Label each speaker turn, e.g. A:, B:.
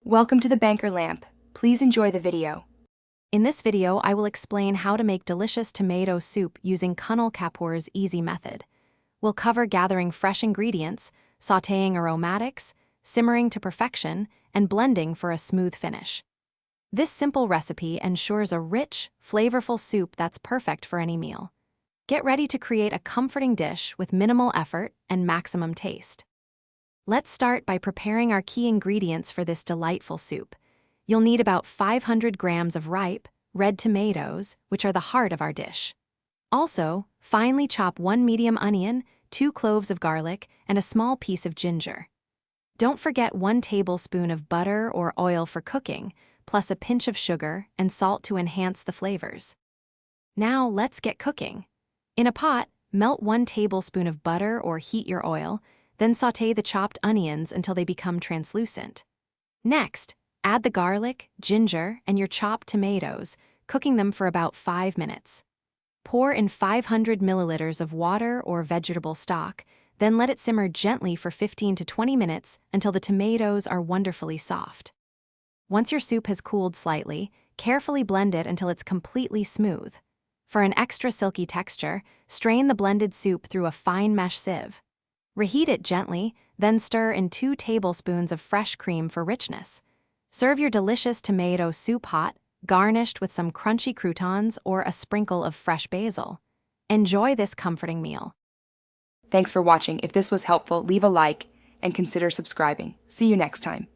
A: Welcome to the Banker Lamp. Please enjoy the video.
B: In this video, I will explain how to make delicious tomato soup using Kunal Kapoor's easy method. We'll cover gathering fresh ingredients, sautéing aromatics, simmering to perfection, and blending for a smooth finish. This simple recipe ensures a rich, flavorful soup that's perfect for any meal. Get ready to create a comforting dish with minimal effort and maximum taste. Let's start by preparing our key ingredients for this delightful soup. You'll need about 500 grams of ripe, red tomatoes, which are the heart of our dish. Also, finely chop 1 medium onion, 2 cloves of garlic, and a small piece of ginger. Don't forget 1 tablespoon of butter or oil for cooking, plus a pinch of sugar and salt to enhance the flavors. Now let's get cooking. In a pot, melt 1 tablespoon of butter or heat your oil, then sauté the chopped onions until they become translucent. Next, add the garlic, ginger, and your chopped tomatoes, cooking them for about 5 minutes. Pour in 500 milliliters of water or vegetable stock, then let it simmer gently for 15 to 20 minutes until the tomatoes are wonderfully soft. Once your soup has cooled slightly, carefully blend it until it's completely smooth. For an extra silky texture, strain the blended soup through a fine mesh sieve. Reheat it gently, then stir in 2 tablespoons of fresh cream for richness. Serve your delicious tomato soup hot, garnished with some crunchy croutons or a sprinkle of fresh basil. Enjoy this comforting meal.
A: Thanks for watching. If this was helpful, leave a like and consider subscribing. See you next time.